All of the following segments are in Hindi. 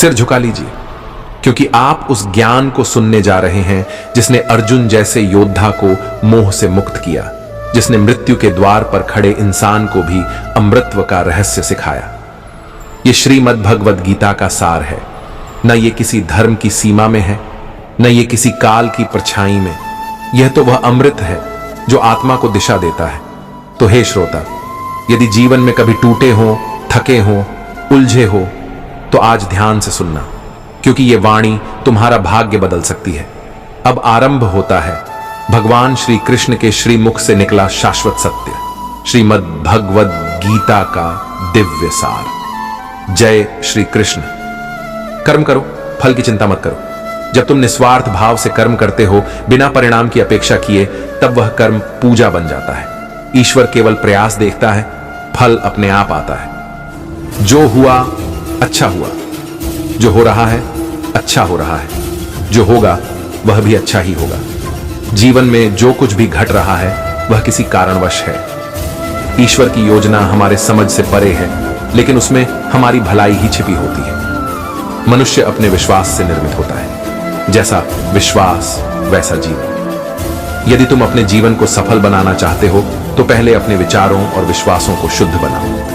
सिर झुका लीजिए, क्योंकि आप उस ज्ञान को सुनने जा रहे हैं जिसने अर्जुन जैसे योद्धा को मोह से मुक्त किया, जिसने मृत्यु के द्वार पर खड़े इंसान को भी अमृतत्व का रहस्य सिखाया। यह श्रीमद् भगवद गीता का सार है। न ये किसी धर्म की सीमा में है, न ये किसी काल की परछाई में। यह तो वह अमृत है जो आत्मा को दिशा देता है। तो हे श्रोता, यदि जीवन में कभी टूटे हो, थके हो, उलझे हो, तो आज ध्यान से सुनना, क्योंकि यह वाणी तुम्हारा भाग्य बदल सकती है। अब आरंभ होता है भगवान श्री कृष्ण के श्रीमुख से निकला शाश्वत सत्य, श्रीमद् भगवद गीता का दिव्य सार। जय श्री कृष्ण। कर्म करो, फल की चिंता मत करो। जब तुम निस्वार्थ भाव से कर्म करते हो, बिना परिणाम की अपेक्षा किए, तब वह कर्म पूजा बन जाता है। ईश्वर केवल प्रयास देखता है, फल अपने आप आता है। जो हुआ अच्छा हुआ, जो हो रहा है अच्छा हो रहा है, जो होगा वह भी अच्छा ही होगा। जीवन में जो कुछ भी घट रहा है वह किसी कारणवश है। ईश्वर की योजना हमारे समझ से परे है, लेकिन उसमें हमारी भलाई ही छिपी होती है। मनुष्य अपने विश्वास से निर्मित होता है। जैसा विश्वास वैसा जीवन। यदि तुम अपने जीवन को सफल बनाना चाहते हो तो पहले अपने विचारों और विश्वासों को शुद्ध बनाओ।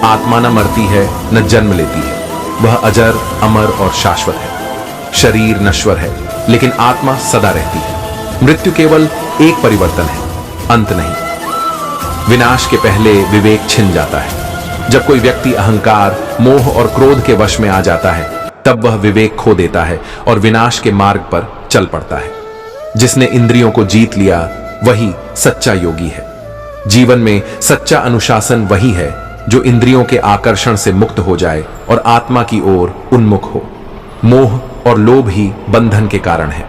आत्मा न मरती है न जन्म लेती है, वह अजर, अमर और शाश्वत है। शरीर नश्वर है, लेकिन आत्मा सदा रहती है। मृत्यु केवल एक परिवर्तन है, अंत नहीं। विनाश के पहले विवेक छिन जाता है। जब कोई व्यक्ति अहंकार, मोह और क्रोध के वश में आ जाता है, तब वह विवेक खो देता है और विनाश के मार्ग पर चल पड़ता है। जिसने इंद्रियों को जीत लिया वही सच्चा योगी है। जीवन में सच्चा अनुशासन वही है जो इंद्रियों के आकर्षण से मुक्त हो जाए और आत्मा की ओर उन्मुख हो। मोह और लोभ ही बंधन के कारण है।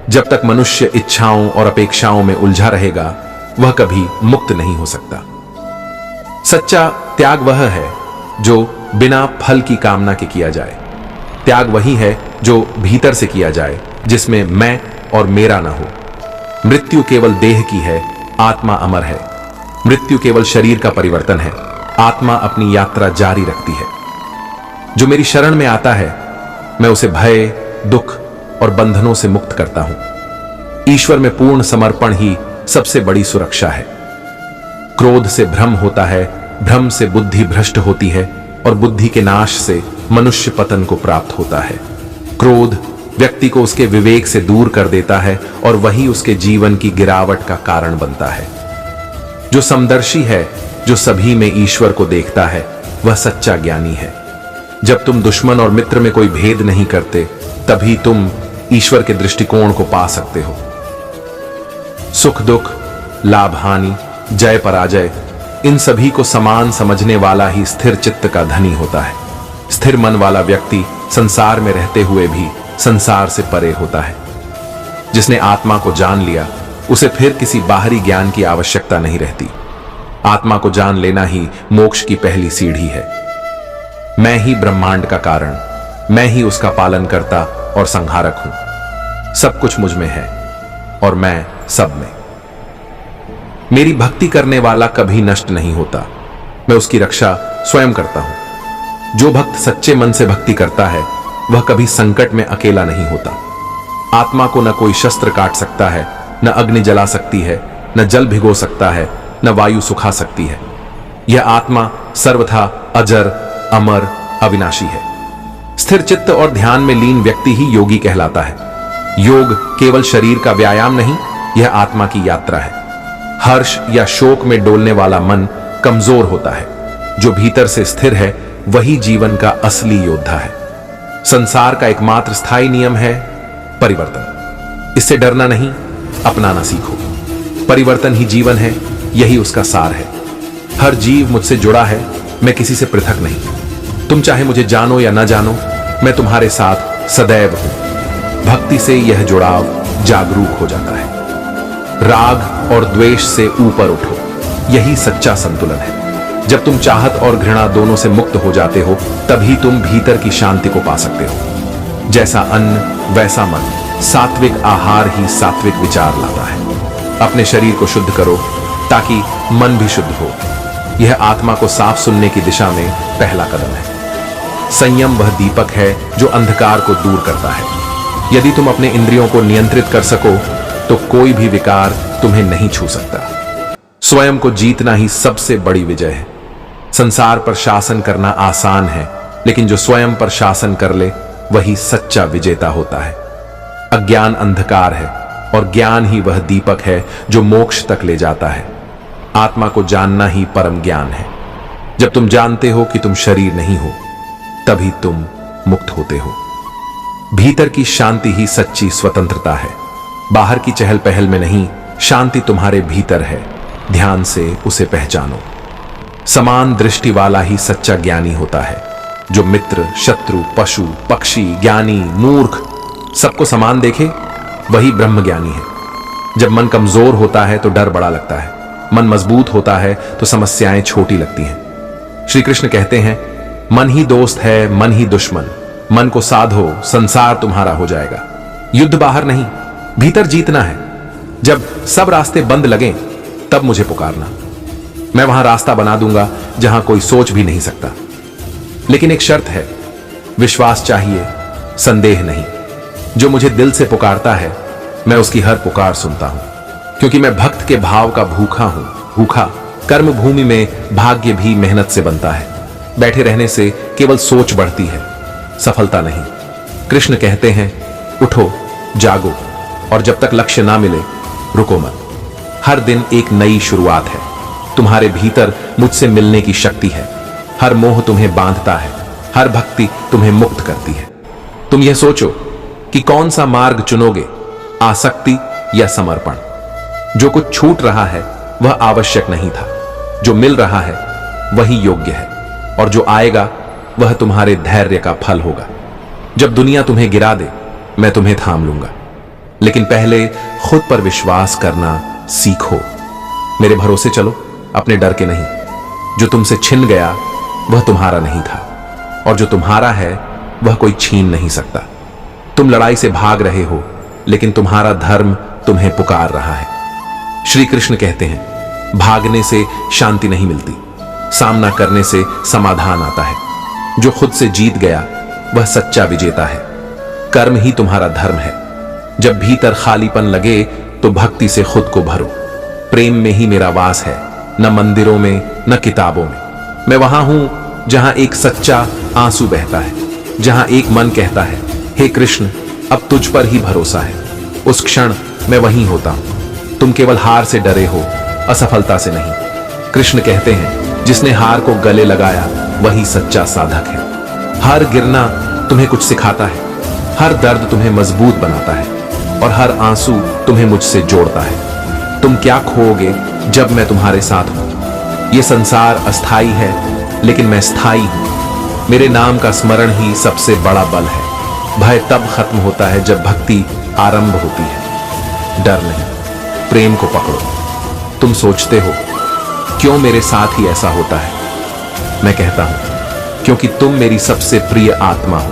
जब तक मनुष्य इच्छाओं और अपेक्षाओं में उलझा रहेगा, वह कभी मुक्त नहीं हो सकता। सच्चा त्याग वह है जो बिना फल की कामना के किया जाए। त्याग वही है जो भीतर से किया जाए, जिसमें मैं और मेरा न हो। मृत्यु केवल देह की है, आत्मा अमर है। मृत्यु केवल शरीर का परिवर्तन है, आत्मा अपनी यात्रा जारी रखती है। जो मेरी शरण में आता है, मैं उसे भय, दुख और बंधनों से मुक्त करता हूं। ईश्वर में पूर्ण समर्पण ही सबसे बड़ी सुरक्षा है। क्रोध से भ्रम होता है, भ्रम से बुद्धि भ्रष्ट होती है और बुद्धि के नाश से मनुष्य पतन को प्राप्त होता है। क्रोध व्यक्ति को उसके विवेक से दूर कर देता है और वही उसके जीवन की गिरावट का कारण बनता है। जो समदर्शी है, जो सभी में ईश्वर को देखता है, वह सच्चा ज्ञानी है। जब तुम दुश्मन और मित्र में कोई भेद नहीं करते, तभी तुम ईश्वर के दृष्टिकोण को पा सकते हो। सुख दुख, लाभ हानि, जय पराजय, इन सभी को समान समझने वाला ही स्थिर चित्त का धनी होता है। स्थिर मन वाला व्यक्ति संसार में रहते हुए भी संसार से परे होता है। जिसने आत्मा को जान लिया, उसे फिर किसी बाहरी ज्ञान की आवश्यकता नहीं रहती। आत्मा को जान लेना ही मोक्ष की पहली सीढ़ी है। मैं ही ब्रह्मांड का कारण, मैं ही उसका पालन करता और संहारक हूं। सब कुछ मुझ में है और मैं सब में। मेरी भक्ति करने वाला कभी नष्ट नहीं होता, मैं उसकी रक्षा स्वयं करता हूं। जो भक्त सच्चे मन से भक्ति करता है, वह कभी संकट में अकेला नहीं होता। आत्मा को न कोई शस्त्र काट सकता है, न अग्नि जला सकती है, न जल भिगो सकता है, न वायु सुखा सकती है। यह आत्मा सर्वथा अजर, अमर, अविनाशी है। स्थिर चित्त और ध्यान में लीन व्यक्ति ही योगी कहलाता है। योग केवल शरीर का व्यायाम नहीं, यह आत्मा की यात्रा है। हर्ष या शोक में डोलने वाला मन कमजोर होता है। जो भीतर से स्थिर है, वही जीवन का असली योद्धा है। संसार का एकमात्र स्थायी नियम है परिवर्तन। इससे डरना नहीं, अपनाना सीखो। परिवर्तन ही जीवन है, यही उसका सार है। हर जीव मुझसे जुड़ा है, मैं किसी से पृथक नहीं। तुम चाहे मुझे जानो या न जानो, मैं तुम्हारे साथ सदैव हूं। भक्ति से यह जुड़ाव जागरूक हो जाता है। राग और द्वेष से ऊपर उठो, यही सच्चा संतुलन है। जब तुम चाहत और घृणा दोनों से मुक्त हो जाते हो, तभी तुम भीतर की शांति को पा सकते हो। जैसा अन्न वैसा मन, सात्विक आहार ही सात्विक विचार लाता है। अपने शरीर को शुद्ध करो ताकि मन भी शुद्ध हो। यह आत्मा को साफ सुनने की दिशा में पहला कदम है। संयम वह दीपक है जो अंधकार को दूर करता है। यदि तुम अपने इंद्रियों को नियंत्रित कर सको तो कोई भी विकार तुम्हें नहीं छू सकता। स्वयं को जीतना ही सबसे बड़ी विजय है। संसार पर शासन करना आसान है, लेकिन जो स्वयं पर शासन कर ले वही सच्चा विजेता होता है। अज्ञान अंधकार है और ज्ञान ही वह दीपक है जो मोक्ष तक ले जाता है। आत्मा को जानना ही परम ज्ञान है। जब तुम जानते हो कि तुम शरीर नहीं हो, तभी तुम मुक्त होते हो। भीतर की शांति ही सच्ची स्वतंत्रता है। बाहर की चहल पहल में नहीं, शांति तुम्हारे भीतर है। ध्यान से उसे पहचानो। समान दृष्टि वाला ही सच्चा ज्ञानी होता है। जो मित्र, शत्रु, पशु, पक्षी, ज्ञानी, मूर्ख सबको समान देखे, वही ब्रह्म ज्ञानी है। जब मन कमजोर होता है तो डर बड़ा लगता है, मन मजबूत होता है तो समस्याएं छोटी लगती हैं। श्री कृष्ण कहते हैं, मन ही दोस्त है, मन ही दुश्मन। मन को साधो, संसार तुम्हारा हो जाएगा। युद्ध बाहर नहीं, भीतर जीतना है। जब सब रास्ते बंद लगें, तब मुझे पुकारना। मैं वहां रास्ता बना दूंगा जहां कोई सोच भी नहीं सकता। लेकिन एक शर्त है, विश्वास चाहिए, संदेह नहीं। जो मुझे दिल से पुकारता है, मैं उसकी हर पुकार सुनता हूं, क्योंकि मैं भक्त के भाव का भूखा हूं। भूखा। कर्म भूमि में भाग्य भी मेहनत से बनता है। बैठे रहने से केवल सोच बढ़ती है, सफलता नहीं। कृष्ण कहते हैं, उठो, जागो, और जब तक लक्ष्य ना मिले, रुको मत। हर दिन एक नई शुरुआत है। तुम्हारे भीतर मुझसे मिलने की शक्ति है। हर मोह तुम्हें बांधता है, हर भक्ति तुम्हें मुक्त करती है। तुम यह सोचो कि कौन सा मार्ग चुनोगे, आसक्ति या समर्पण। जो कुछ छूट रहा है वह आवश्यक नहीं था, जो मिल रहा है वही योग्य है, और जो आएगा वह तुम्हारे धैर्य का फल होगा। जब दुनिया तुम्हें गिरा दे, मैं तुम्हें थाम लूंगा, लेकिन पहले खुद पर विश्वास करना सीखो। मेरे भरोसे चलो, अपने डर के नहीं। जो तुमसे छिन गया वह तुम्हारा नहीं था, और जो तुम्हारा है वह कोई छीन नहीं सकता। तुम लड़ाई से भाग रहे हो, लेकिन तुम्हारा धर्म तुम्हें पुकार रहा है। श्री कृष्ण कहते हैं, भागने से शांति नहीं मिलती, सामना करने से समाधान आता है। जो खुद से जीत गया वह सच्चा विजेता है। कर्म ही तुम्हारा धर्म है। जब भीतर खालीपन लगे तो भक्ति से खुद को भरो। प्रेम में ही मेरा वास है, न मंदिरों में न किताबों में। मैं वहां हूं जहां एक सच्चा आंसू बहता है, जहां एक मन कहता है, हे कृष्ण, अब तुझ पर ही भरोसा है। उस क्षण मैं वहीं होता हूं। तुम केवल हार से डरे हो, असफलता से नहीं। कृष्ण कहते हैं, जिसने हार को गले लगाया वही सच्चा साधक है। हर गिरना तुम्हें कुछ सिखाता है, हर दर्द तुम्हें मजबूत बनाता है, और हर आंसू तुम्हें मुझसे जोड़ता है। तुम क्या खोओगे जब मैं तुम्हारे साथ हूं? यह संसार अस्थाई है, लेकिन मैं स्थायी हूं। मेरे नाम का स्मरण ही सबसे बड़ा बल है। भय तब खत्म होता है जब भक्ति आरंभ होती है। डर नहीं, प्रेम को पकड़ो। तुम सोचते हो, क्यों मेरे साथ ही ऐसा होता है? मैं कहता हूं, क्योंकि तुम मेरी सबसे प्रिय आत्मा हो।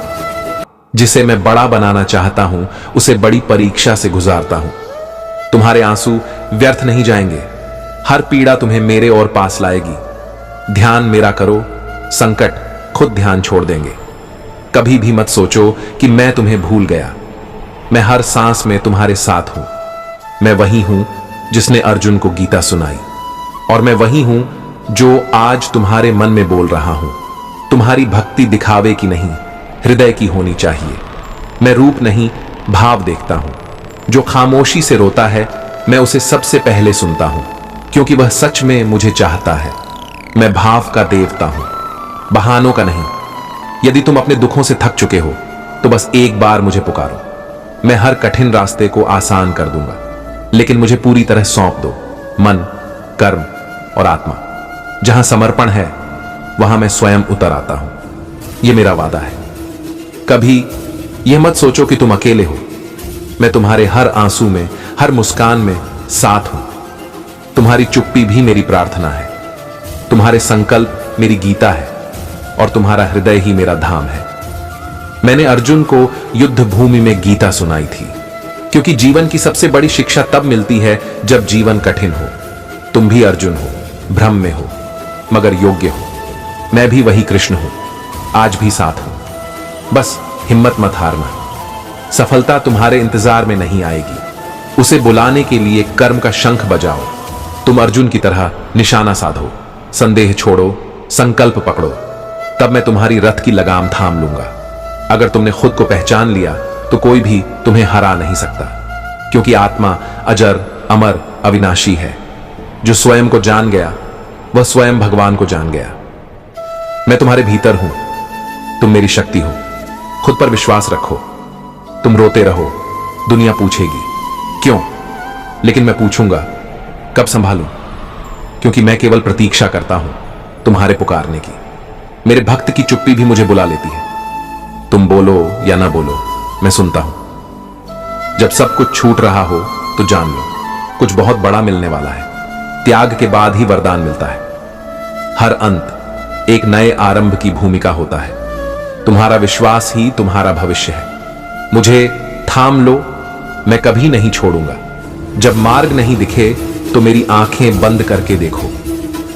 जिसे मैं बड़ा बनाना चाहता हूं, उसे बड़ी परीक्षा से गुजारता हूं। तुम्हारे आंसू व्यर्थ नहीं जाएंगे। हर पीड़ा तुम्हें मेरे और पास लाएगी। ध्यान मेरा करो, संकट खुद ध्यान छोड़ देंगे। कभी भी मत सोचो कि मैं तुम्हें भूल गया। मैं हर सांस में तुम्हारे साथ हूं। मैं वही हूं जिसने अर्जुन को गीता सुनाई, और मैं वही हूं जो आज तुम्हारे मन में बोल रहा हूं। तुम्हारी भक्ति दिखावे की नहीं, हृदय की होनी चाहिए। मैं रूप नहीं, भाव देखता हूं। जो खामोशी से रोता है, मैं उसे सबसे पहले सुनता हूं, क्योंकि वह सच में मुझे चाहता है। मैं भाव का देवता हूं, बहानों का नहीं। यदि तुम अपने दुखों से थक चुके हो, तो बस एक बार मुझे पुकारो। मैं हर कठिन रास्ते को आसान कर दूंगा, लेकिन मुझे पूरी तरह सौंप दो। मन, कर्म और आत्मा। जहां समर्पण है, वहां मैं स्वयं उतर आता हूं। यह मेरा वादा है। कभी यह मत सोचो कि तुम अकेले हो। मैं तुम्हारे हर आंसू में, हर मुस्कान में साथ हूं। तुम्हारी चुप्पी भी मेरी प्रार्थना है। तुम्हारे संकल्प मेरी गीता है, और तुम्हारा हृदय ही मेरा धाम है। मैंने अर्जुन को युद्ध भूमि में गीता सुनाई थी, क्योंकि जीवन की सबसे बड़ी शिक्षा तब मिलती है जब जीवन कठिन हो। तुम भी अर्जुन हो, भ्रम में हो, मगर योग्य हो। मैं भी वही कृष्ण हूं, आज भी साथ हूं। बस हिम्मत मत हारना। सफलता तुम्हारे इंतजार में नहीं आएगी, उसे बुलाने के लिए कर्म का शंख बजाओ। तुम अर्जुन की तरह निशाना साधो, संदेह छोड़ो, संकल्प पकड़ो, तब मैं तुम्हारी रथ की लगाम थाम लूंगा। अगर तुमने खुद को पहचान लिया तो कोई भी तुम्हें हरा नहीं सकता, क्योंकि आत्मा अजर, अमर, अविनाशी है। जो स्वयं को जान गया वह स्वयं भगवान को जान गया। मैं तुम्हारे भीतर हूं, तुम मेरी शक्ति हो। खुद पर विश्वास रखो। तुम रोते रहो, दुनिया पूछेगी क्यों, लेकिन मैं पूछूंगा कब संभालूं, क्योंकि मैं केवल प्रतीक्षा करता हूं तुम्हारे पुकारने की। मेरे भक्त की चुप्पी भी मुझे बुला लेती है। तुम बोलो या ना बोलो, मैं सुनता हूं। जब सब कुछ छूट रहा हो तो जान लो कुछ बहुत बड़ा मिलने वाला है। त्याग के बाद ही वरदान मिलता है। हर अंत एक नए आरंभ की भूमिका होता है। तुम्हारा विश्वास ही तुम्हारा भविष्य है। मुझे थाम लो, मैं कभी नहीं छोड़ूंगा। जब मार्ग नहीं दिखे तो मेरी आंखें बंद करके देखो,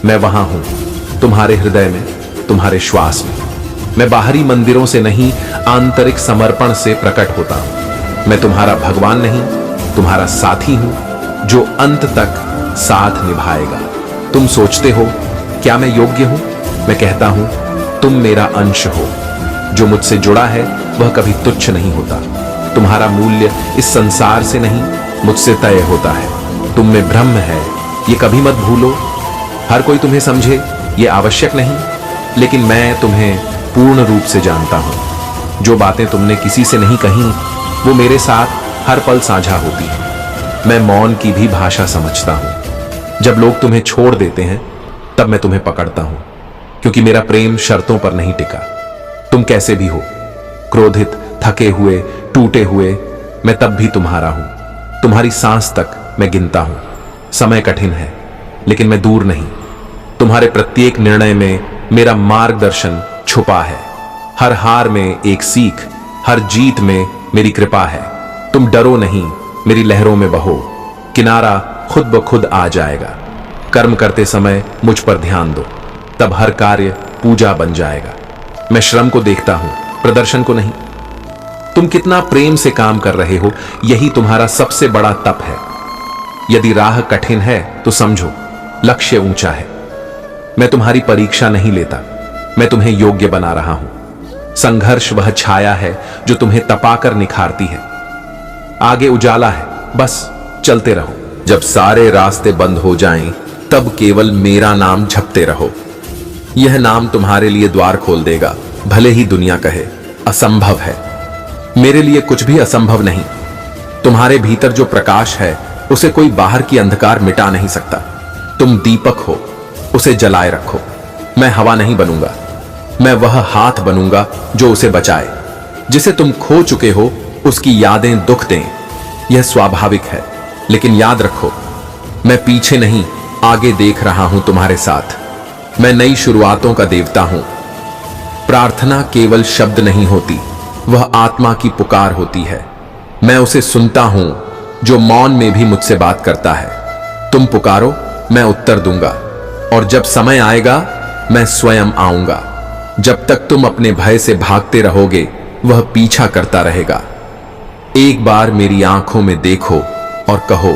मैं वहां हूं, तुम्हारे हृदय में, तुम्हारे श्वास में। मैं बाहरी मंदिरों से नहीं, आंतरिक समर्पण से प्रकट होता हूं। मैं तुम्हारा भगवान नहीं, तुम्हारा साथी हूं, जो अंत तक साथ निभाएगा। तुम सोचते हो क्या मैं योग्य हूं? मैं कहता हूं तुम मेरा अंश हो। जो मुझसे जुड़ा है वह कभी तुच्छ नहीं होता। तुम्हारा मूल्य इस संसार से नहीं, मुझसे तय होता है। तुम में ब्रह्म है, ये कभी मत भूलो। हर कोई तुम्हें समझे ये आवश्यक नहीं, लेकिन मैं तुम्हें पूर्ण रूप से जानता हूं। जो बातें तुमने किसी से नहीं कही वो मेरे साथ हर पल साझा होती है। मैं मौन की भी भाषा समझता हूं। जब लोग तुम्हें छोड़ देते हैं तब मैं तुम्हें पकड़ता हूं, क्योंकि मेरा प्रेम शर्तों पर नहीं टिका। तुम कैसे भी हो, क्रोधित, थके हुए, टूटे हुए, मैं तब भी तुम्हारा हूं। तुम्हारी सांस तक मैं गिनता हूं। समय कठिन है लेकिन मैं दूर नहीं। तुम्हारे प्रत्येक निर्णय में मेरा मार्गदर्शन छुपा है। हर हार में एक सीख, हर जीत में मेरी कृपा है। तुम डरो नहीं, मेरी लहरों में बहो, किनारा खुद ब खुद आ जाएगा। कर्म करते समय मुझ पर ध्यान दो, तब हर कार्य पूजा बन जाएगा। मैं श्रम को देखता हूं, प्रदर्शन को नहीं। तुम कितना प्रेम से काम कर रहे हो, यही तुम्हारा सबसे बड़ा तप है। यदि राह कठिन है तो समझो लक्ष्य ऊंचा है। मैं तुम्हारी परीक्षा नहीं लेता, मैं तुम्हें योग्य बना रहा हूं। संघर्ष वह छाया है जो तुम्हें तपाकर निखारती है। आगे उजाला है, बस चलते रहो। जब सारे रास्ते बंद हो जाएं, तब केवल मेरा नाम जपते रहो। यह नाम तुम्हारे लिए द्वार खोल देगा, भले ही दुनिया कहे असंभव है। मेरे लिए कुछ भी असंभव नहीं। तुम्हारे भीतर जो प्रकाश है उसे कोई बाहर की अंधकार मिटा नहीं सकता। तुम दीपक हो, उसे जलाए रखो। मैं हवा नहीं बनूंगा, मैं वह हाथ बनूंगा जो उसे बचाए। जिसे तुम खो चुके हो उसकी यादें दुख दें, यह स्वाभाविक है। लेकिन याद रखो, मैं पीछे नहीं आगे देख रहा हूं तुम्हारे साथ। मैं नई शुरुआतों का देवता हूं। प्रार्थना केवल शब्द नहीं होती, वह आत्मा की पुकार होती है। मैं उसे सुनता हूं जो मौन में भी मुझसे बात करता है। तुम पुकारो, मैं उत्तर दूंगा, और जब समय आएगा मैं स्वयं आऊंगा। जब तक तुम अपने भय से भागते रहोगे वह पीछा करता रहेगा। एक बार मेरी आंखों में देखो और कहो,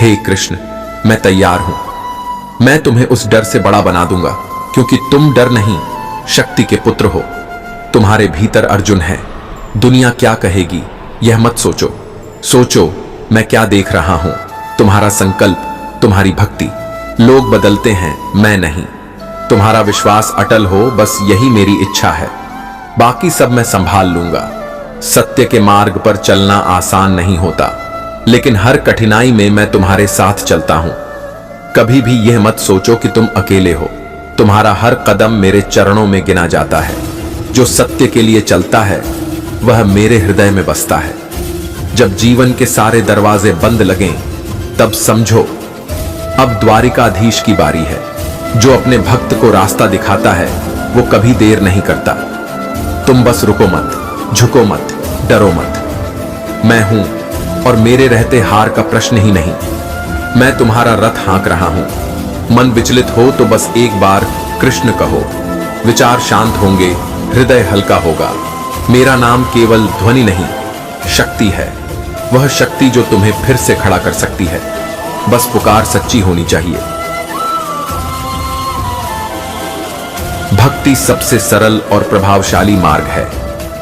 हे कृष्ण, मैं तैयार हूं। मैं तुम्हें उस डर से बड़ा बना दूंगा, क्योंकि तुम डर नहीं, शक्ति के पुत्र हो। तुम्हारे भीतर अर्जुन है। दुनिया क्या कहेगी यह मत सोचो। सोचो मैं क्या देख रहा हूं, तुम्हारा संकल्प, तुम्हारी भक्ति। लोग बदलते हैं, मैं नहीं। तुम्हारा विश्वास अटल हो, बस यही मेरी इच्छा है। बाकी सब मैं संभाल लूंगा। सत्य के मार्ग पर चलना आसान नहीं होता, लेकिन हर कठिनाई में मैं तुम्हारे साथ चलता हूं। कभी भी यह मत सोचो कि तुम अकेले हो। तुम्हारा हर कदम मेरे चरणों में गिना जाता है। जो सत्य के लिए चलता है वह मेरे हृदय में बसता है। जब जीवन के सारे दरवाजे बंद लगें, तब समझो अब द्वारिकाधीश की बारी है। जो अपने भक्त को रास्ता दिखाता है वो कभी देर नहीं करता। तुम बस रुको मत, झुको मत, डरो मत। मैं हूं और मेरे रहते हार का प्रश्न ही नहीं। मैं तुम्हारा रथ हाँक रहा हूं। मन विचलित हो तो बस एक बार कृष्ण कहो। विचार शांत होंगे, हृदय हल्का होगा। मेरा नाम केवल ध्वनि नहीं, शक्ति है। वह शक्ति जो तुम्हें फिर से खड़ा कर सकती है। बस पुकार सच्ची होनी चाहिए। भक्ति सबसे सरल और प्रभावशाली मार्ग है।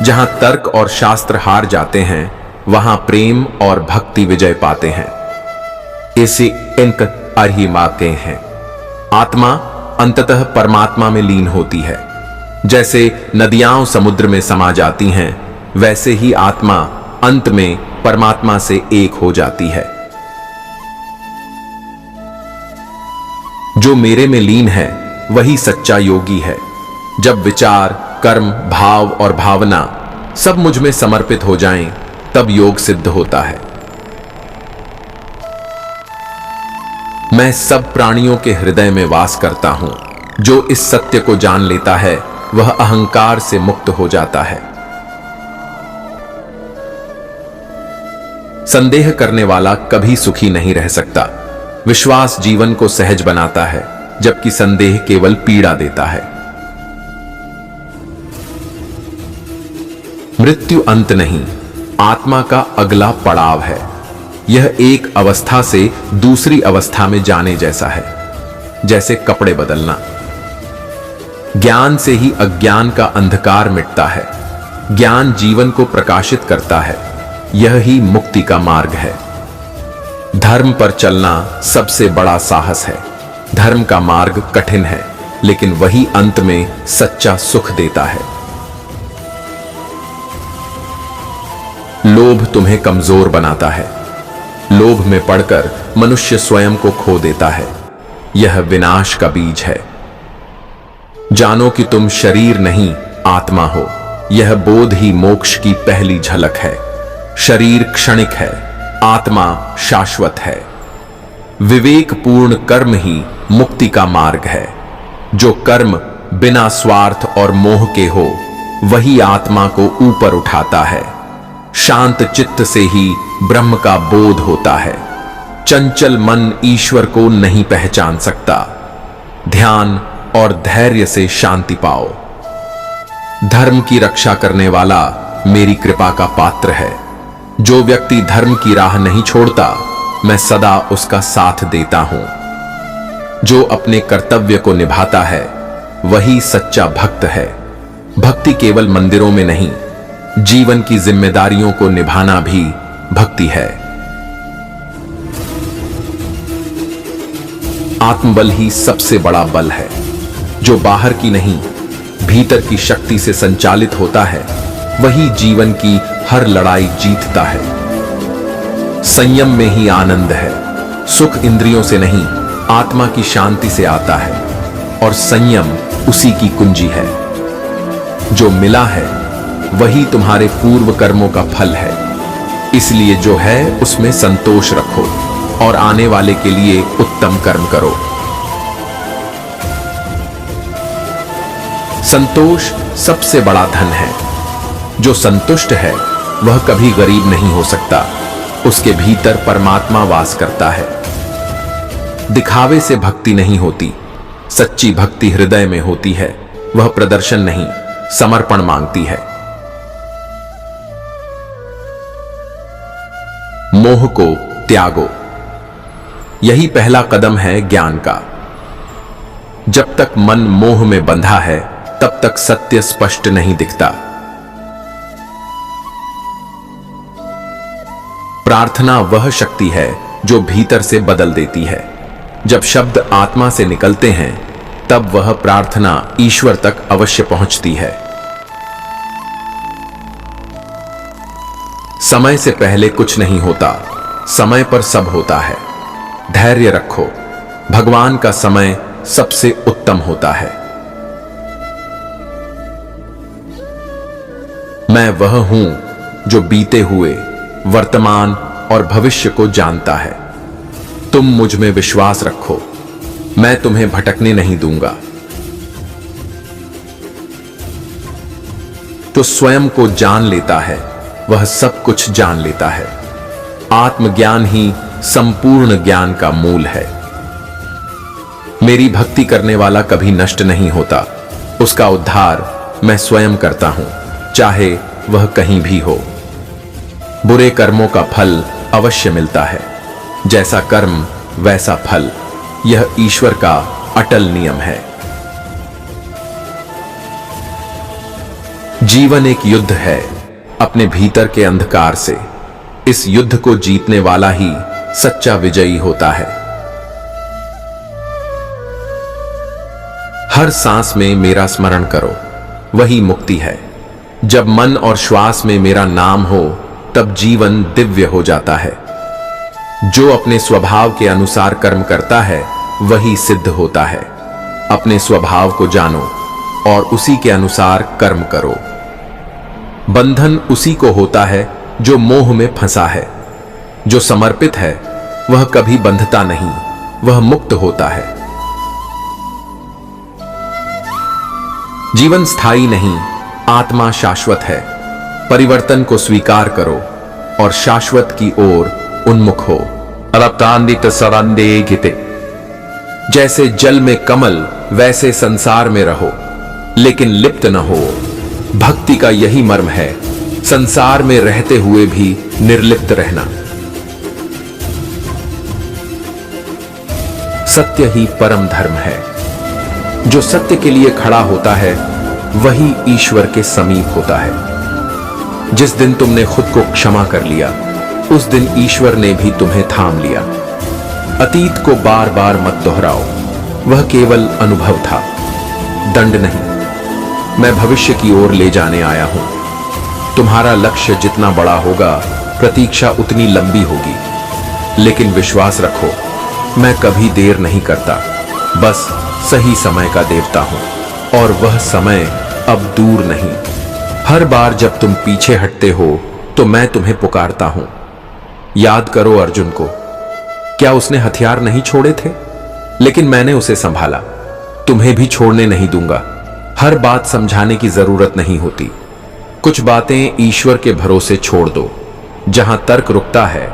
जहां तर्क और शास्त्र हार जाते हैं, वहां प्रेम और भक्ति विजय पाते हैं। इसे इंक अर्हिमाते हैं। आत्मा अंततः परमात्मा में लीन होती है। जैसे नदियां समुद्र में समा जाती हैं, वैसे ही आत्मा अंत में परमात्मा से एक हो जाती है। जो मेरे में लीन है वही सच्चा योगी है। जब विचार, कर्म, भाव और भावना सब मुझ में समर्पित हो जाएं, तब योग सिद्ध होता है। मैं सब प्राणियों के हृदय में वास करता हूं। जो इस सत्य को जान लेता है वह अहंकार से मुक्त हो जाता है। संदेह करने वाला कभी सुखी नहीं रह सकता। विश्वास जीवन को सहज बनाता है, जबकि संदेह केवल पीड़ा देता है। मृत्यु अंत नहीं, आत्मा का अगला पड़ाव है। यह एक अवस्था से दूसरी अवस्था में जाने जैसा है, जैसे कपड़े बदलना। ज्ञान से ही अज्ञान का अंधकार मिटता है। ज्ञान जीवन को प्रकाशित करता है। यह ही मुक्ति का मार्ग है। धर्म पर चलना सबसे बड़ा साहस है। धर्म का मार्ग कठिन है, लेकिन वही अंत में सच्चा सुख देता है। लोभ तुम्हें कमजोर बनाता है। लोभ में पड़कर मनुष्य स्वयं को खो देता है। यह विनाश का बीज है। जानो कि तुम शरीर नहीं, आत्मा हो। यह बोध ही मोक्ष की पहली झलक है। शरीर क्षणिक है, आत्मा शाश्वत है। विवेकपूर्ण कर्म ही मुक्ति का मार्ग है। जो कर्म बिना स्वार्थ और मोह के हो, वही आत्मा को ऊपर उठाता है। शांत चित्त से ही ब्रह्म का बोध होता है। चंचल मन ईश्वर को नहीं पहचान सकता। ध्यान और धैर्य से शांति पाओ। धर्म की रक्षा करने वाला मेरी कृपा का पात्र है। जो व्यक्ति धर्म की राह नहीं छोड़ता, मैं सदा उसका साथ देता हूं। जो अपने कर्तव्य को निभाता है, वही सच्चा भक्त है। भक्ति केवल मंदिरों में नहीं, जीवन की जिम्मेदारियों को निभाना भी भक्ति है। आत्मबल ही सबसे बड़ा बल है। जो बाहर की नहीं, भीतर की शक्ति से संचालित होता है, वही जीवन की हर लड़ाई जीतता है। संयम में ही आनंद है। सुख इंद्रियों से नहीं, आत्मा की शांति से आता है, और संयम उसी की कुंजी है। जो मिला है वही तुम्हारे पूर्व कर्मों का फल है। इसलिए जो है उसमें संतोष रखो और आने वाले के लिए उत्तम कर्म करो। संतोष सबसे बड़ा धन है। जो संतुष्ट है वह कभी गरीब नहीं हो सकता। उसके भीतर परमात्मा वास करता है। दिखावे से भक्ति नहीं होती। सच्ची भक्ति हृदय में होती है। वह प्रदर्शन नहीं, समर्पण मांगती है। मोह को त्यागो, यही पहला कदम है ज्ञान का। जब तक मन मोह में बंधा है, तब तक सत्य स्पष्ट नहीं दिखता। प्रार्थना वह शक्ति है जो भीतर से बदल देती है। जब शब्द आत्मा से निकलते हैं, तब वह प्रार्थना ईश्वर तक अवश्य पहुंचती है। समय से पहले कुछ नहीं होता, समय पर सब होता है। धैर्य रखो, भगवान का समय सबसे उत्तम होता है। मैं वह हूं जो बीते हुए, वर्तमान और भविष्य को जानता है। तुम मुझ में विश्वास रखो, मैं तुम्हें भटकने नहीं दूंगा। जो स्वयं को जान लेता है, वह सब कुछ जान लेता है। आत्मज्ञान ही संपूर्ण ज्ञान का मूल है। मेरी भक्ति करने वाला कभी नष्ट नहीं होता। उसका उद्धार मैं स्वयं करता हूं, चाहे वह कहीं भी हो। बुरे कर्मों का फल अवश्य मिलता है, जैसा कर्म वैसा फल, यह ईश्वर का अटल नियम है। जीवन एक युद्ध है अपने भीतर के अंधकार से। इस युद्ध को जीतने वाला ही सच्चा विजयी होता है। हर सांस में मेरा स्मरण करो, वही मुक्ति है। जब मन और श्वास में मेरा नाम हो तब जीवन दिव्य हो जाता है। जो अपने स्वभाव के अनुसार कर्म करता है वही सिद्ध होता है। अपने स्वभाव को जानो और उसी के अनुसार कर्म करो। बंधन उसी को होता है जो मोह में फंसा है। जो समर्पित है वह कभी बंधता नहीं, वह मुक्त होता है। जीवन स्थायी नहीं, आत्मा शाश्वत है। परिवर्तन को स्वीकार करो और शाश्वत की ओर उन्मुख हो। अलप्तान्दित सरंदे गिते। जैसे जल में कमल वैसे संसार में रहो, लेकिन लिप्त न हो। भक्ति का यही मर्म है, संसार में रहते हुए भी निर्लिप्त रहना। सत्य ही परम धर्म है। जो सत्य के लिए खड़ा होता है वही ईश्वर के समीप होता है। जिस दिन तुमने खुद को क्षमा कर लिया उस दिन ईश्वर ने भी तुम्हें थाम लिया। अतीत को बार बार मत दोहराओ, वह केवल अनुभव था, दंड नहीं। मैं भविष्य की ओर ले जाने आया हूं। तुम्हारा लक्ष्य जितना बड़ा होगा प्रतीक्षा उतनी लंबी होगी, लेकिन विश्वास रखो, मैं कभी देर नहीं करता, बस सही समय का देवता हूं और वह समय अब दूर नहीं। हर बार जब तुम पीछे हटते हो तो मैं तुम्हें पुकारता हूं। याद करो अर्जुन को, क्या उसने हथियार नहीं छोड़े थे? लेकिन मैंने उसे संभाला। तुम्हें भी छोड़ने नहीं दूंगा। हर बात समझाने की जरूरत नहीं होती। कुछ बातें ईश्वर के भरोसे छोड़ दो। जहां तर्क रुकता है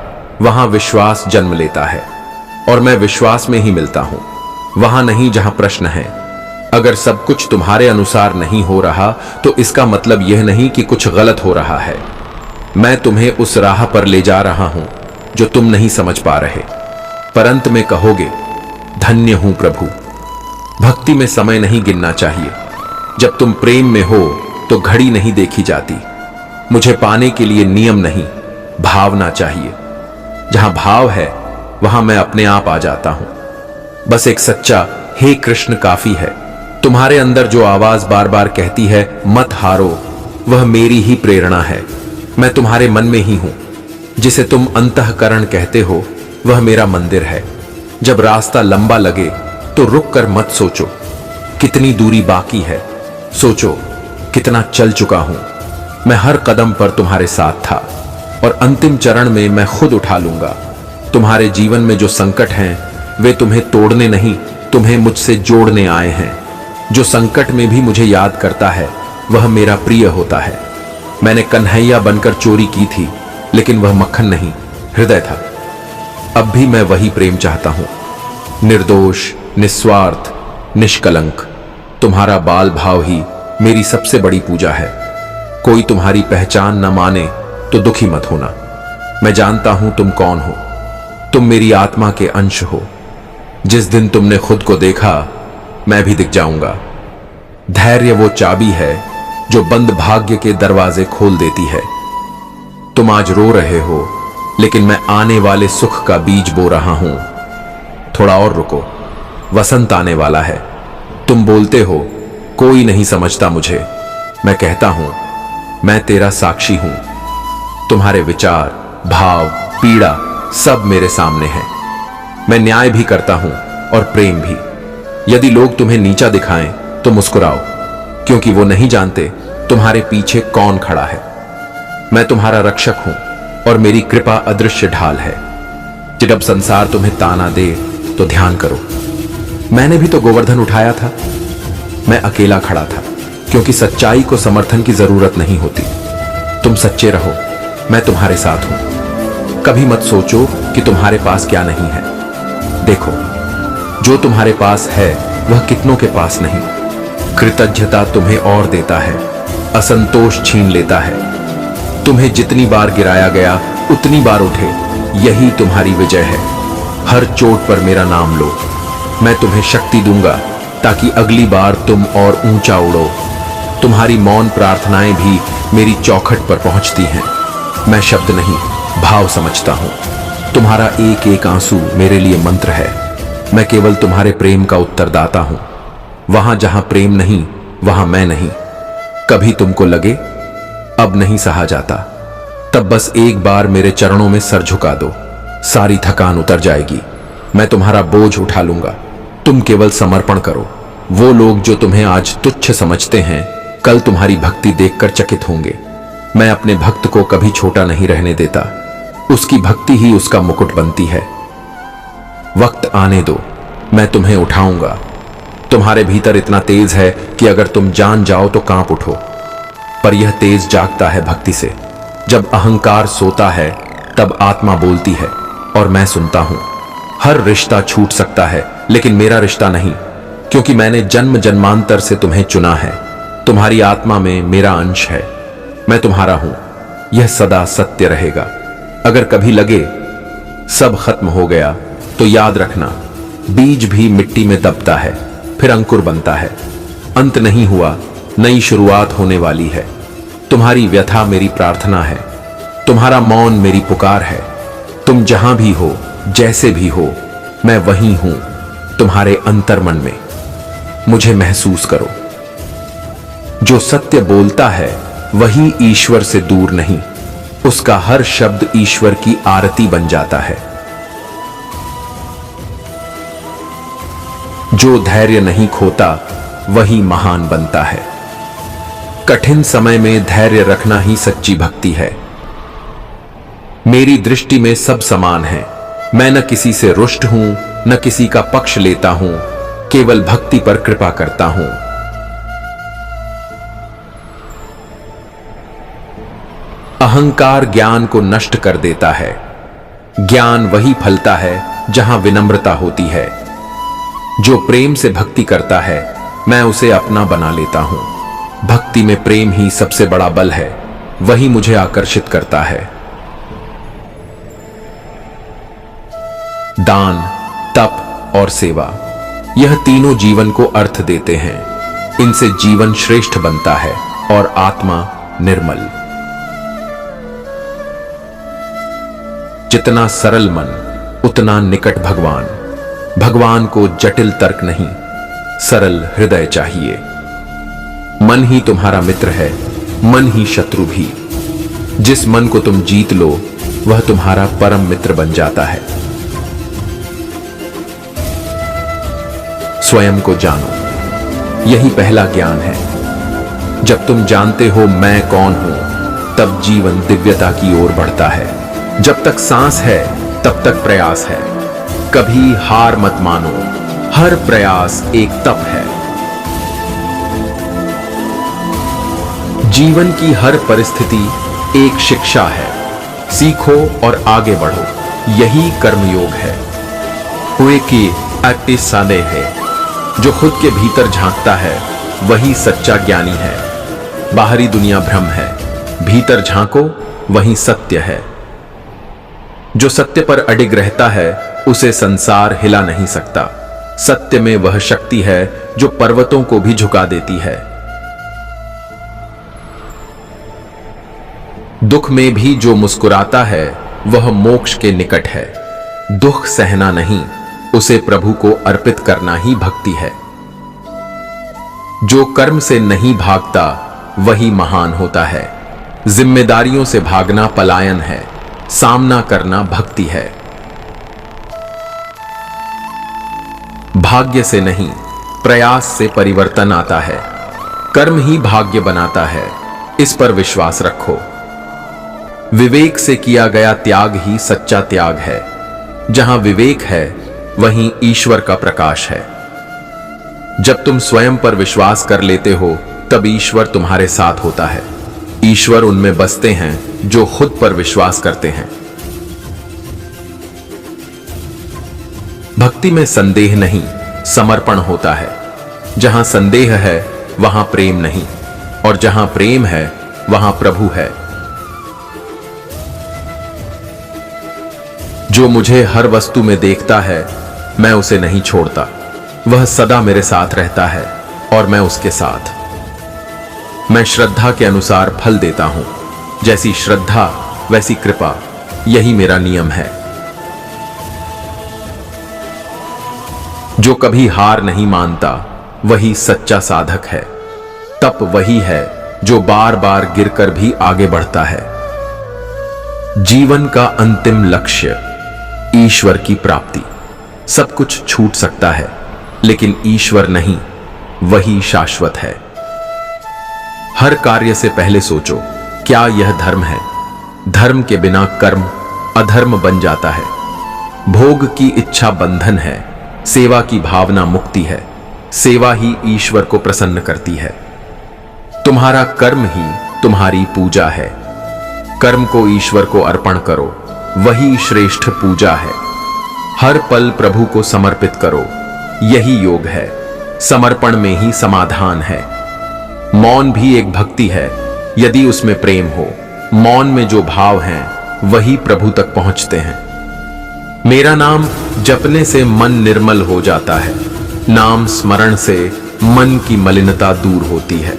वहां विश्वास जन्म लेता है, और मैं विश्वास में ही मिलता हूं, वहां नहीं जहां प्रश्न है। अगर सब कुछ तुम्हारे अनुसार नहीं हो रहा तो इसका मतलब यह नहीं कि कुछ गलत हो रहा है। मैं तुम्हें उस राह पर ले जा रहा हूं जो तुम नहीं समझ पा रहे, पर अंत में कहोगे, धन्य हूं प्रभु। भक्ति में समय नहीं गिनना चाहिए। जब तुम प्रेम में हो तो घड़ी नहीं देखी जाती। मुझे पाने के लिए नियम नहीं, भावना चाहिए। जहां भाव है वहां मैं अपने आप आ जाता हूं। बस एक सच्चा हे कृष्ण काफी है। तुम्हारे अंदर जो आवाज बार बार कहती है मत हारो, वह मेरी ही प्रेरणा है। मैं तुम्हारे मन में ही हूं। जिसे तुम अंतःकरण कहते हो वह मेरा मंदिर है। जब रास्ता लंबा लगे तो रुक कर मत सोचो कितनी दूरी बाकी है, सोचो कितना चल चुका हूं। मैं हर कदम पर तुम्हारे साथ था और अंतिम चरण में मैं खुद उठा लूंगा। तुम्हारे जीवन में जो संकट हैं वे तुम्हें तोड़ने नहीं, तुम्हें मुझसे जोड़ने आए हैं। जो संकट में भी मुझे याद करता है वह मेरा प्रिय होता है। मैंने कन्हैया बनकर चोरी की थी, लेकिन वह मक्खन नहीं, हृदय था। अब भी मैं वही प्रेम चाहता हूं, निर्दोष, निस्वार्थ, निष्कलंक। तुम्हारा बाल भाव ही मेरी सबसे बड़ी पूजा है। कोई तुम्हारी पहचान न माने तो दुखी मत होना। मैं जानता हूं तुम कौन हो। तुम मेरी आत्मा के अंश हो। जिस दिन तुमने खुद को देखा मैं भी दिख जाऊंगा। धैर्य वो चाबी है जो बंद भाग्य के दरवाजे खोल देती है। तुम आज रो रहे हो, लेकिन मैं आने वाले सुख का बीज बो रहा हूं। थोड़ा और रुको, वसंत आने वाला है। तुम बोलते हो कोई नहीं समझता मुझे। मैं कहता हूं मैं तेरा साक्षी हूं। तुम्हारे विचार, भाव, पीड़ा सब मेरे सामने है। मैं न्याय भी करता हूं और प्रेम भी। यदि लोग तुम्हें नीचा दिखाएं तो मुस्कुराओ, क्योंकि वो नहीं जानते तुम्हारे पीछे कौन खड़ा है। मैं तुम्हारा रक्षक हूं और मेरी कृपा अदृश्य ढाल है। जब संसार तुम्हें ताना दे तो ध्यान करो, मैंने भी तो गोवर्धन उठाया था। मैं अकेला खड़ा था, क्योंकि सच्चाई को समर्थन की जरूरत नहीं होती। तुम सच्चे रहो, मैं तुम्हारे साथ हूं। कभी मत सोचो कि तुम्हारे पास क्या नहीं है। देखो, जो तुम्हारे पास है वह कितनों के पास नहीं। कृतज्ञता तुम्हें और देता है, असंतोष छीन लेता है। तुम्हें जितनी बार गिराया गया उतनी बार उठे, यही तुम्हारी विजय है। हर चोट पर मेरा नाम लो। मैं तुम्हें शक्ति दूंगा ताकि अगली बार तुम और ऊंचा उड़ो। तुम्हारी मौन प्रार्थनाएं भी मेरी चौखट पर पहुंचती हैं। मैं शब्द नहीं, भाव समझता हूं। तुम्हारा एक एक आंसू मेरे लिए मंत्र है। मैं केवल तुम्हारे प्रेम का उत्तरदाता हूं। वहां जहां प्रेम नहीं, वहां मैं नहीं। कभी तुमको लगे अब नहीं सहा जाता, तब बस एक बार मेरे चरणों में सर झुका दो। सारी थकान उतर जाएगी। मैं तुम्हारा बोझ उठा लूंगा। तुम केवल समर्पण करो। वो लोग जो तुम्हें आज तुच्छ समझते हैं, कल तुम्हारी भक्ति देखकर चकित होंगे। मैं अपने भक्त को कभी छोटा नहीं रहने देता। उसकी भक्ति ही उसका मुकुट बनती है। वक्त आने दो, मैं तुम्हें उठाऊंगा। तुम्हारे भीतर इतना तेज है कि अगर तुम जान जाओ तो कांप उठो। पर यह तेज जागता है भक्ति से। जब अहंकार सोता है तब आत्मा बोलती है और मैं सुनता हूं। हर रिश्ता छूट सकता है, लेकिन मेरा रिश्ता नहीं, क्योंकि मैंने जन्म जन्मांतर से तुम्हें चुना है। तुम्हारी आत्मा में मेरा अंश है। मैं तुम्हारा हूं। यह सदा सत्य रहेगा। अगर कभी लगे सब खत्म हो गया, तो याद रखना, बीज भी मिट्टी में दबता है, फिर अंकुर बनता है। अंत नहीं हुआ, नई शुरुआत होने वाली है। तुम्हारी व्यथा मेरी प्रार्थना है। तुम्हारा मौन मेरी पुकार है। तुम जहां भी हो, जैसे भी हो, मैं वहीं हूं, तुम्हारे अंतर्मन में। मुझे महसूस करो। जो सत्य बोलता है वही ईश्वर से दूर नहीं। उसका हर शब्द ईश्वर की आरती बन जाता है। जो धैर्य नहीं खोता वही महान बनता है। कठिन समय में धैर्य रखना ही सच्ची भक्ति है। मेरी दृष्टि में सब समान है। मैं न किसी से रुष्ट हूं, न किसी का पक्ष लेता हूं, केवल भक्ति पर कृपा करता हूं। अहंकार ज्ञान को नष्ट कर देता है। ज्ञान वही फलता है जहां विनम्रता होती है। जो प्रेम से भक्ति करता है, मैं उसे अपना बना लेता हूं। भक्ति में प्रेम ही सबसे बड़ा बल है। वही मुझे आकर्षित करता है। दान, तप और सेवा, यह तीनों जीवन को अर्थ देते हैं। इनसे जीवन श्रेष्ठ बनता है और आत्मा निर्मल। जितना सरल मन, उतना निकट भगवान। भगवान को जटिल तर्क नहीं, सरल हृदय चाहिए। मन ही तुम्हारा मित्र है, मन ही शत्रु भी। जिस मन को तुम जीत लो, वह तुम्हारा परम मित्र बन जाता है। स्वयं को जानो, यही पहला ज्ञान है। जब तुम जानते हो मैं कौन हूं, तब जीवन दिव्यता की ओर बढ़ता है। जब तक सांस है, तब तक प्रयास है। कभी हार मत मानो, हर प्रयास एक तप है। जीवन की हर परिस्थिति एक शिक्षा है। सीखो और आगे बढ़ो, यही कर्मयोग है। हुए कि अति सादे है। जो खुद के भीतर झांकता है वही सच्चा ज्ञानी है। बाहरी दुनिया भ्रम है, भीतर झांको, वही सत्य है। जो सत्य पर अडिग रहता है, उसे संसार हिला नहीं सकता। सत्य में वह शक्ति है जो पर्वतों को भी झुका देती है। दुख में भी जो मुस्कुराता है, वह मोक्ष के निकट है। दुख सहना नहीं, उसे प्रभु को अर्पित करना ही भक्ति है। जो कर्म से नहीं भागता, वही महान होता है। जिम्मेदारियों से भागना पलायन है, सामना करना भक्ति है। भाग्य से नहीं, प्रयास से परिवर्तन आता है। कर्म ही भाग्य बनाता है, इस पर विश्वास रखो। विवेक से किया गया त्याग ही सच्चा त्याग है। जहां विवेक है, वहीं ईश्वर का प्रकाश है। जब तुम स्वयं पर विश्वास कर लेते हो, तब ईश्वर तुम्हारे साथ होता है। ईश्वर उनमें बसते हैं जो खुद पर विश्वास करते हैं। भक्ति में संदेह नहीं, समर्पण होता है। जहां संदेह है, वहां प्रेम नहीं, और जहां प्रेम है, वहां प्रभु है। जो मुझे हर वस्तु में देखता है, मैं उसे नहीं छोड़ता। वह सदा मेरे साथ रहता है और मैं उसके साथ। मैं श्रद्धा के अनुसार फल देता हूं। जैसी श्रद्धा वैसी कृपा, यही मेरा नियम है। जो कभी हार नहीं मानता वही सच्चा साधक है। तप वही है जो बार बार गिरकर भी आगे बढ़ता है। जीवन का अंतिम लक्ष्य ईश्वर की प्राप्ति। सब कुछ छूट सकता है, लेकिन ईश्वर नहीं, वही शाश्वत है। हर कार्य से पहले सोचो, क्या यह धर्म है? धर्म के बिना कर्म अधर्म बन जाता है। भोग की इच्छा बंधन है, सेवा की भावना मुक्ति है। सेवा ही ईश्वर को प्रसन्न करती है। तुम्हारा कर्म ही तुम्हारी पूजा है। कर्म को ईश्वर को अर्पण करो, वही श्रेष्ठ पूजा है। हर पल प्रभु को समर्पित करो, यही योग है। समर्पण में ही समाधान है। मौन भी एक भक्ति है, यदि उसमें प्रेम हो। मौन में जो भाव हैं, वही प्रभु तक पहुंचते हैं। मेरा नाम जपने से मन निर्मल हो जाता है। नाम स्मरण से मन की मलिनता दूर होती है।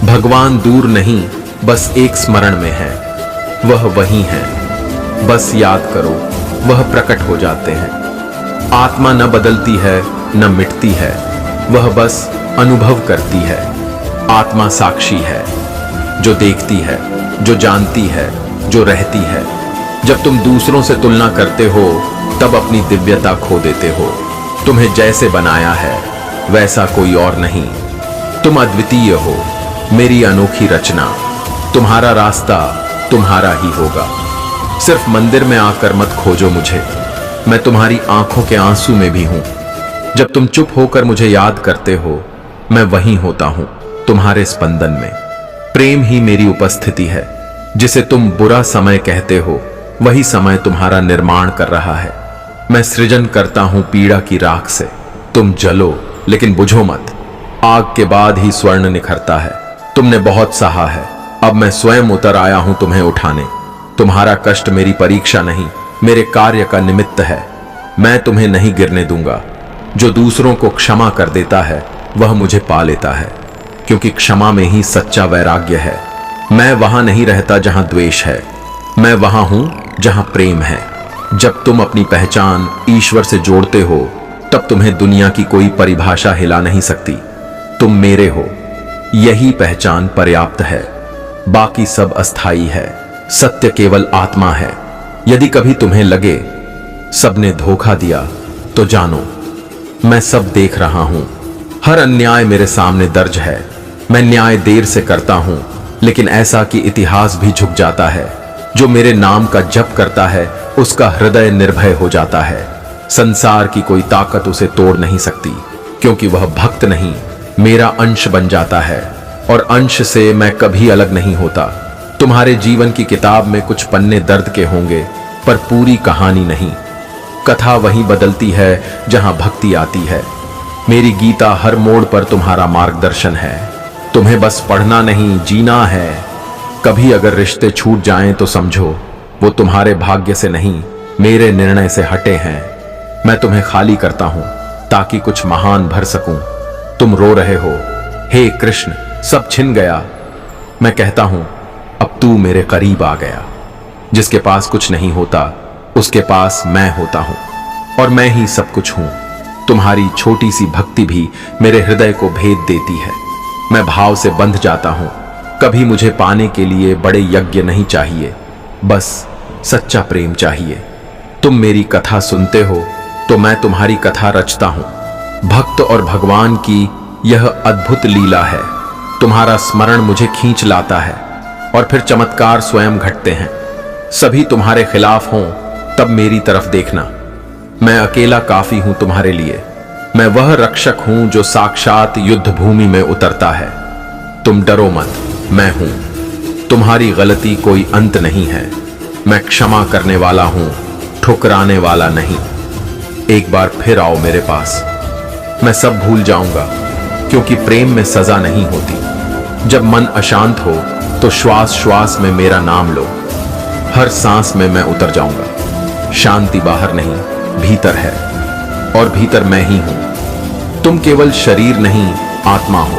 भगवान दूर नहीं, बस एक स्मरण में है। वह वही है, बस याद करो, वह प्रकट हो जाते हैं। आत्मा न बदलती है न मिटती है, वह बस अनुभव करती है। आत्मा साक्षी है, जो देखती है, जो जानती है, जो रहती है। जब तुम दूसरों से तुलना करते हो, तब अपनी दिव्यता खो देते हो। तुम्हें जैसे बनाया है वैसा कोई और नहीं। तुम अद्वितीय हो, मेरी अनोखी रचना। तुम्हारा रास्ता तुम्हारा ही होगा। सिर्फ मंदिर में आकर मत खोजो मुझे, मैं तुम्हारी आंखों के आंसू में भी हूं। जब तुम चुप होकर मुझे याद करते हो, मैं वहीं होता हूं, तुम्हारे स्पंदन में। प्रेम ही मेरी उपस्थिति है। जिसे तुम बुरा समय कहते हो, वही समय तुम्हारा निर्माण कर रहा है। मैं सृजन करता हूं पीड़ा की राख से। तुम जलो लेकिन बुझो मत। आग के बाद ही स्वर्ण निखरता है। तुमने बहुत सहा है, अब मैं स्वयं उतर आया हूं तुम्हें उठाने। तुम्हारा कष्ट मेरी परीक्षा नहीं, मेरे कार्य का निमित्त है। मैं तुम्हें नहीं गिरने दूंगा। जो दूसरों को क्षमा कर देता है, वह मुझे पा लेता है, क्योंकि क्षमा में ही सच्चा वैराग्य है। मैं वहां नहीं रहता जहां द्वेष है, मैं वहां हूं जहां प्रेम है। जब तुम अपनी पहचान ईश्वर से जोड़ते हो, तब तुम्हें दुनिया की कोई परिभाषा हिला नहीं सकती। तुम मेरे हो, यही पहचान पर्याप्त है। बाकी सब अस्थाई है। सत्य केवल आत्मा है। यदि कभी तुम्हें लगे सबने धोखा दिया, तो जानो मैं सब देख रहा हूं। हर अन्याय मेरे सामने दर्ज है। मैं न्याय देर से करता हूं, लेकिन ऐसा कि इतिहास भी झुक जाता है। जो मेरे नाम का जप करता है, उसका हृदय निर्भय हो जाता है। संसार की कोई ताकत उसे तोड़ नहीं सकती, क्योंकि वह भक्त नहीं, मेरा अंश बन जाता है। और अंश से मैं कभी अलग नहीं होता। तुम्हारे जीवन की किताब में कुछ पन्ने दर्द के होंगे, पर पूरी कहानी नहीं। कथा वहीं बदलती है जहां भक्ति आती है। मेरी गीता हर मोड़ पर तुम्हारा मार्गदर्शन है। तुम्हें बस पढ़ना नहीं, जीना है। कभी अगर रिश्ते छूट जाएं तो समझो वो तुम्हारे भाग्य से नहीं, मेरे निर्णय से हटे हैं। मैं तुम्हें खाली करता हूं ताकि कुछ महान भर सकूं। तुम रो रहे हो, हे कृष्ण सब छिन गया। मैं कहता हूं अब तू मेरे करीब आ गया। जिसके पास कुछ नहीं होता, उसके पास मैं होता हूं, और मैं ही सब कुछ हूं। तुम्हारी छोटी सी भक्ति भी मेरे हृदय को भेद देती है। मैं भाव से बंध जाता हूं। कभी मुझे पाने के लिए बड़े यज्ञ नहीं चाहिए, बस सच्चा प्रेम चाहिए। तुम मेरी कथा सुनते हो तो मैं तुम्हारी कथा रचता हूं। भक्त और भगवान की यह अद्भुत लीला है। तुम्हारा स्मरण मुझे खींच लाता है, और फिर चमत्कार स्वयं घटते हैं। सभी तुम्हारे खिलाफ हों, तब मेरी तरफ देखना। मैं अकेला काफी हूं तुम्हारे लिए। मैं वह रक्षक हूं जो साक्षात युद्ध भूमि में उतरता है। तुम डरो मत, मैं हूं। तुम्हारी गलती कोई अंत नहीं है। मैं क्षमा करने वाला हूं, ठुकराने वाला नहीं। एक बार फिर आओ मेरे पास, मैं सब भूल जाऊंगा, क्योंकि प्रेम में सजा नहीं होती। जब मन अशांत हो तो श्वास श्वास में मेरा नाम लो। हर सांस में मैं उतर जाऊंगा। शांति बाहर नहीं, भीतर है, और भीतर मैं ही हूं। तुम केवल शरीर नहीं, आत्मा हो।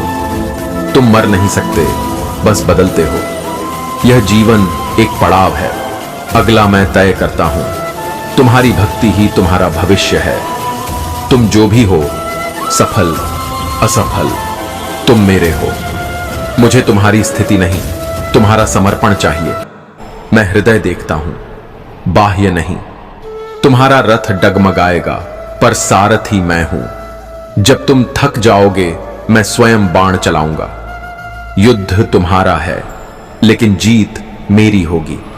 तुम मर नहीं सकते, बस बदलते हो। यह जीवन एक पड़ाव है, अगला मैं तय करता हूं। तुम्हारी भक्ति ही तुम्हारा भविष्य है। तुम जो भी हो, सफल असफल, तुम मेरे हो। मुझे तुम्हारी स्थिति नहीं, तुम्हारा समर्पण चाहिए। मैं हृदय देखता हूं, बाह्य नहीं। तुम्हारा रथ डगमगाएगा, पर सारथी मैं हूं। जब तुम थक जाओगे, मैं स्वयं बाण चलाऊंगा। युद्ध तुम्हारा है, लेकिन जीत मेरी होगी।